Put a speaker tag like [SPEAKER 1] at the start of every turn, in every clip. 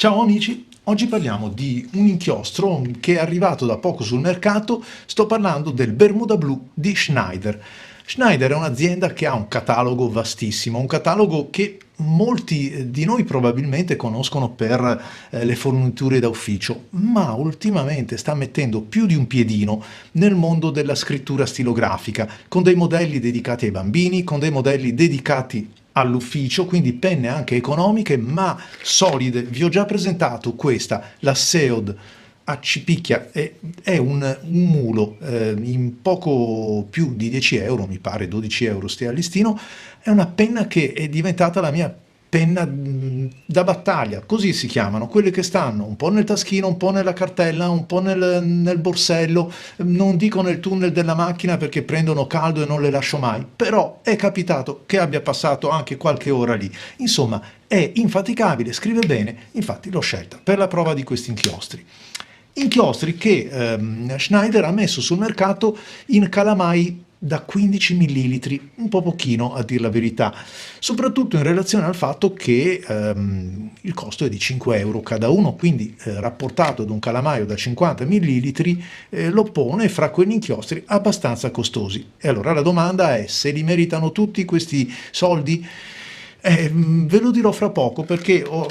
[SPEAKER 1] Ciao amici, oggi parliamo di un inchiostro che è arrivato da poco sul mercato. Sto parlando del Bermuda Blu di Schneider. Schneider è un'azienda che ha un catalogo vastissimo, un catalogo che molti di noi probabilmente conoscono per le forniture da ufficio, ma ultimamente sta mettendo più di un piedino nel mondo della scrittura stilografica, con dei modelli dedicati ai bambini, con dei modelli dedicati all'ufficio, quindi penne anche economiche ma solide. Vi ho già presentato questa, la Seod a Cipicchia, è un mulo in poco più di 10 euro, mi pare 12 euro stia a listino. È una penna che è diventata la mia penna da battaglia, così si chiamano, quelle che stanno un po' nel taschino, un po' nella cartella, un po' nel borsello, non dico nel tunnel della macchina perché prendono caldo e non le lascio mai, però è capitato che abbia passato anche qualche ora lì. Insomma, è infaticabile, scrive bene, infatti l'ho scelta per la prova di questi inchiostri. Inchiostri che Schneider ha messo sul mercato in calamai da 15 millilitri, un po' pochino a dir la verità, soprattutto in relazione al fatto che il costo è di 5 euro cada uno, quindi rapportato ad un calamaio da 50 millilitri lo pone fra quegli inchiostri abbastanza costosi. E allora la domanda è: se li meritano tutti questi soldi? Ve lo dirò fra poco perché ho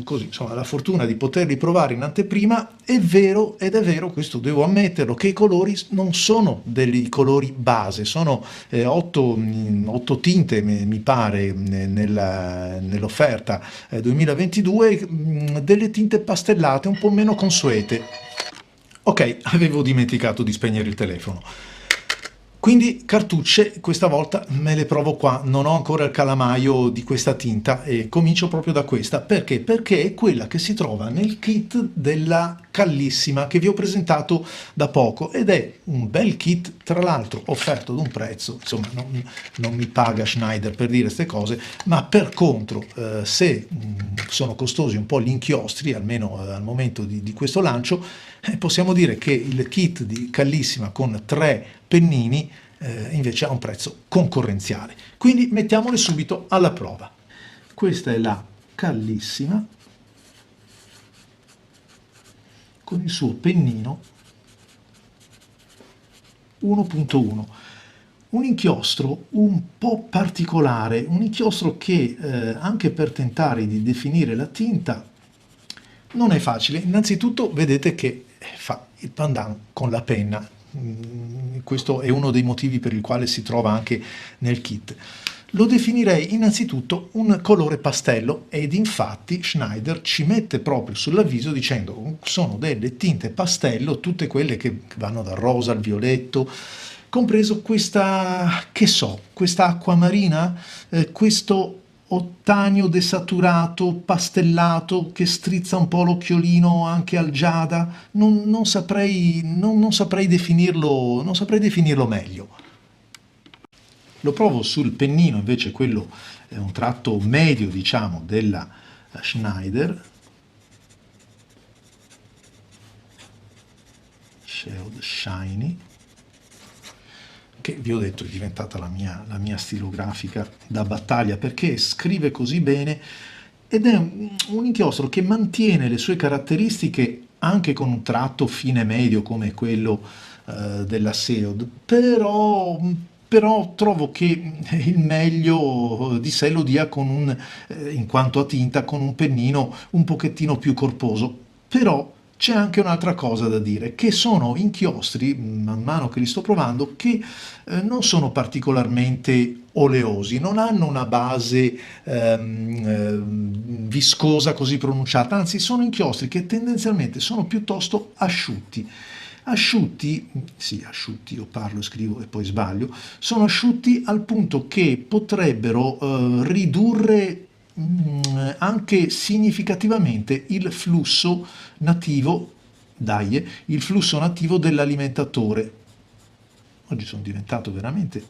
[SPEAKER 1] così, insomma, la fortuna di poterli provare in anteprima. È vero, ed è vero, questo devo ammetterlo, che i colori non sono dei colori base, sono 8 tinte mi pare nell'offerta 2022, delle tinte pastellate un po' meno consuete. Ok, avevo dimenticato di spegnere il telefono. Quindi cartucce, questa volta me le provo qua, non ho ancora il calamaio di questa tinta e comincio proprio da questa. Perché? Perché è quella che si trova nel kit della Callissima che vi ho presentato da poco ed è un bel kit, tra l'altro offerto ad un prezzo, insomma non mi paga Schneider per dire queste cose, ma per contro se sono costosi un po' gli inchiostri, almeno al momento di questo lancio, possiamo dire che il kit di Callissima con 3 pennini invece ha un prezzo concorrenziale. Quindi mettiamole subito alla prova. Questa è la Callissima con il suo pennino 1.1. Un inchiostro un po' particolare, un inchiostro che anche per tentare di definire la tinta non è facile. Innanzitutto vedete che fa il pandan con la penna. Questo è uno dei motivi per il quale si trova anche nel kit. Lo definirei innanzitutto un colore pastello ed infatti Schneider ci mette proprio sull'avviso dicendo sono delle tinte pastello, tutte quelle che vanno dal rosa al violetto, compreso questa, che so, questa acquamarina, questo ottanio desaturato, pastellato, che strizza un po' l'occhiolino anche al giada. Non saprei definirlo, non saprei definirlo meglio. Lo provo sul pennino, invece quello è un tratto medio, diciamo, della Schneider. Shield Shiny, che vi ho detto è diventata la mia stilografica da battaglia perché scrive così bene ed è un inchiostro che mantiene le sue caratteristiche anche con un tratto fine medio come quello della Seod, però trovo che il meglio di sé lo dia con in quanto a tinta, con un pennino un pochettino più corposo. Però c'è anche un'altra cosa da dire, che sono inchiostri, man mano che li sto provando, che non sono particolarmente oleosi, non hanno una base viscosa così pronunciata, anzi sono inchiostri che tendenzialmente sono piuttosto asciutti. Asciutti, sì, asciutti, io parlo, scrivo e poi sbaglio, sono asciutti al punto che potrebbero ridurre anche significativamente il flusso nativo, il flusso nativo dell'alimentatore. Oggi sono diventato veramente...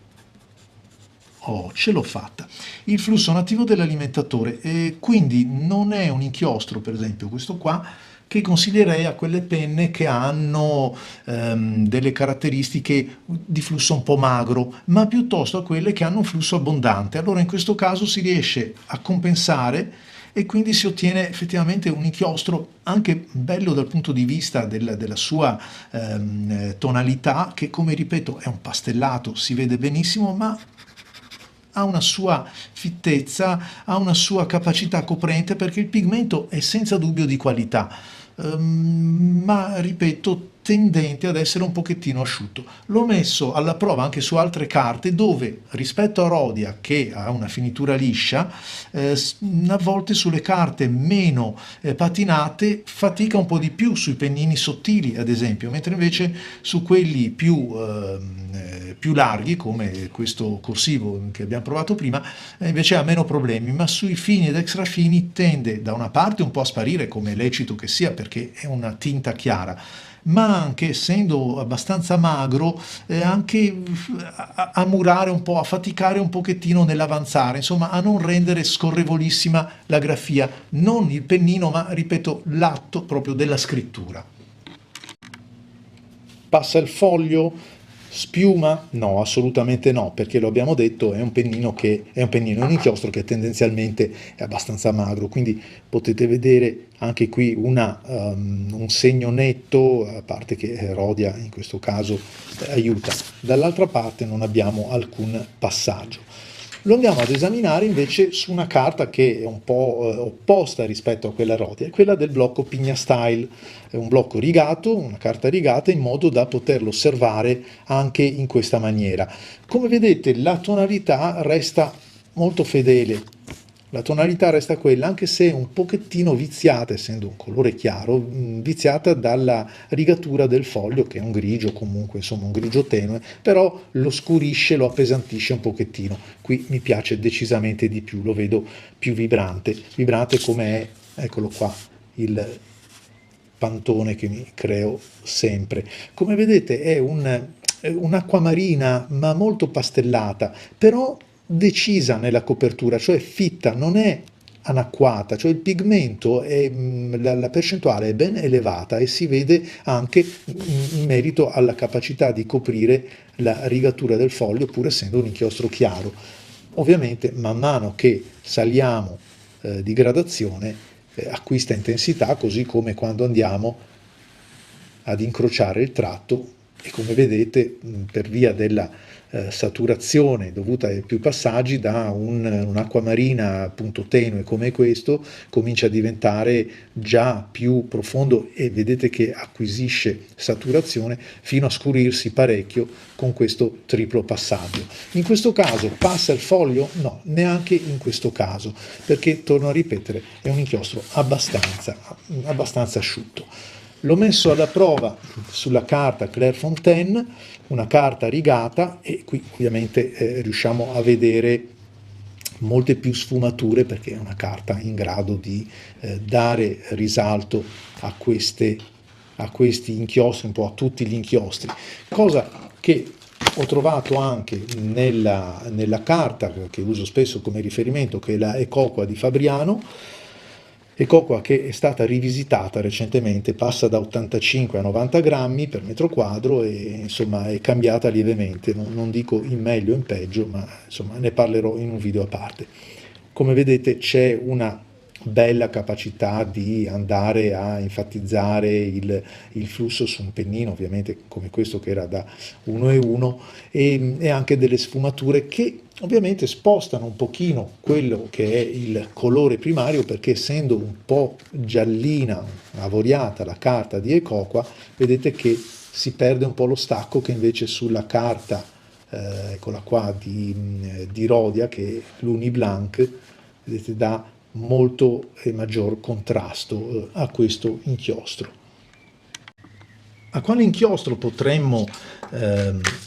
[SPEAKER 1] Oh, ce l'ho fatta! Il flusso nativo dell'alimentatore, e quindi non è un inchiostro, per esempio questo qua, che consiglierei a quelle penne che hanno delle caratteristiche di flusso un po' magro, ma piuttosto a quelle che hanno un flusso abbondante. Allora in questo caso si riesce a compensare e quindi si ottiene effettivamente un inchiostro anche bello dal punto di vista della sua tonalità, che come ripeto è un pastellato, si vede benissimo, ma ha una sua fittezza, ha una sua capacità coprente, perché il pigmento è senza dubbio di qualità, ma ripeto tendente ad essere un pochettino asciutto. L'ho messo alla prova anche su altre carte dove, rispetto a Rhodia che ha una finitura liscia, a volte sulle carte meno patinate fatica un po' di più sui pennini sottili, ad esempio, mentre invece su quelli più larghi, come questo corsivo che abbiamo provato prima, invece ha meno problemi, ma sui fini ed extra fini tende da una parte un po' a sparire, come è lecito che sia perché è una tinta chiara, ma anche essendo abbastanza magro, anche a murare un po', a faticare un pochettino nell'avanzare, insomma a non rendere scorrevolissima la grafia, non il pennino ma ripeto l'atto proprio della scrittura. Passa il foglio? Spiuma? No, assolutamente no, perché lo abbiamo detto, è un pennino, un inchiostro che tendenzialmente è abbastanza magro, quindi potete vedere anche qui un segno netto, a parte che Rhodia in questo caso aiuta. Dall'altra parte non abbiamo alcun passaggio. Lo andiamo ad esaminare invece su una carta che è un po' opposta rispetto a quella Rhodia, è quella del blocco Pigna Style. È un blocco rigato, una carta rigata, in modo da poterlo osservare anche in questa maniera. Come vedete la tonalità resta molto fedele. La tonalità resta quella, anche se un pochettino viziata, essendo un colore chiaro, viziata dalla rigatura del foglio, che è un grigio comunque, insomma un grigio tenue, però lo scurisce, lo appesantisce un pochettino. Qui mi piace decisamente di più, lo vedo più vibrante come è, eccolo qua, il pantone che mi creo sempre. Come vedete è un'acqua marina, ma molto pastellata, però decisa nella copertura, cioè fitta, non è anacquata, cioè il pigmento, la percentuale è ben elevata e si vede anche in merito alla capacità di coprire la rigatura del foglio, pur essendo un inchiostro chiaro. Ovviamente man mano che saliamo di gradazione acquista intensità, così come quando andiamo ad incrociare il tratto e come vedete per via della saturazione dovuta ai più passaggi da un'acqua marina appunto tenue come questo comincia a diventare già più profondo e vedete che acquisisce saturazione fino a scurirsi parecchio con questo triplo passaggio. In questo caso passa il foglio? No, neanche in questo caso, perché torno a ripetere è un inchiostro abbastanza asciutto. L'ho messo alla prova sulla carta Clairefontaine, una carta rigata, e qui ovviamente riusciamo a vedere molte più sfumature perché è una carta in grado di dare risalto a questi inchiostri, un po' a tutti gli inchiostri, cosa che ho trovato anche nella carta che uso spesso come riferimento, che è la Ecoqua di Fabriano. Ecoqua che è stata rivisitata recentemente, passa da 85 a 90 grammi per metro quadro e insomma è cambiata lievemente, non dico in meglio o in peggio, ma insomma ne parlerò in un video a parte. Come vedete c'è una bella capacità di andare a enfatizzare il flusso su un pennino, ovviamente come questo che era da 1:1, e anche delle sfumature che ovviamente spostano un pochino quello che è il colore primario, perché essendo un po' giallina, avoriata la carta di Ecoqua, vedete che si perde un po' lo stacco che invece sulla carta, eccola qua, di Rhodia, che è l'Uni Blanc, vedete dà molto maggior contrasto a questo inchiostro. A quale inchiostro potremmo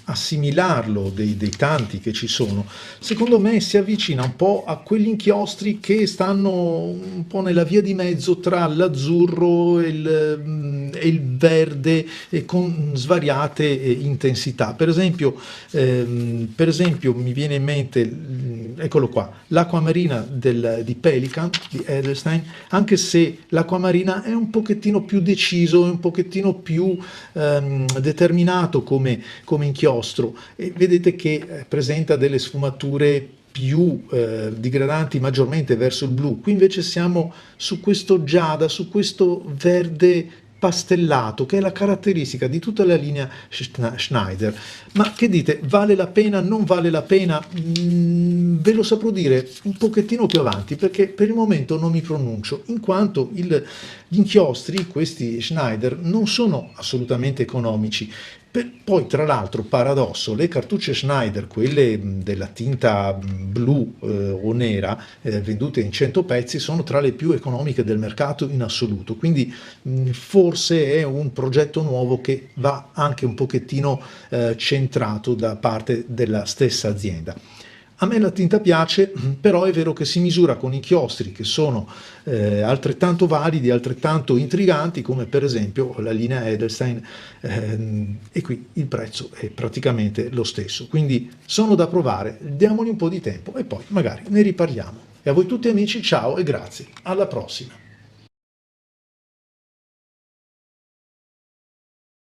[SPEAKER 1] assimilarlo dei tanti che ci sono? Secondo me si avvicina un po' a quegli inchiostri che stanno un po' nella via di mezzo tra l'azzurro e il verde, e con svariate intensità. Per esempio mi viene in mente, eccolo qua, l'acqua marina di Pelikan di Edelstein, anche se l'acqua marina è un pochettino più deciso, è un pochettino più determinato come inchiostro, e vedete che presenta delle sfumature più digradanti maggiormente verso il blu. Qui invece siamo su questo giada, su questo verde pastellato, che è la caratteristica di tutta la linea Schneider. Ma che dite, vale la pena, non vale la pena? Ve lo saprò dire un pochettino più avanti, perché per il momento non mi pronuncio, in quanto gli inchiostri, questi Schneider, non sono assolutamente economici. Poi, tra l'altro, paradosso, le cartucce Schneider, quelle della tinta blu o nera, vendute in 100 pezzi, sono tra le più economiche del mercato in assoluto. Quindi forse è un progetto nuovo che va anche un pochettino centrato da parte della stessa azienda. A me la tinta piace, però è vero che si misura con inchiostri che sono altrettanto validi, altrettanto intriganti, come per esempio la linea Edelstein, e qui il prezzo è praticamente lo stesso. Quindi sono da provare, diamogli un po' di tempo e poi magari ne riparliamo. E a voi tutti amici, ciao e grazie, alla prossima!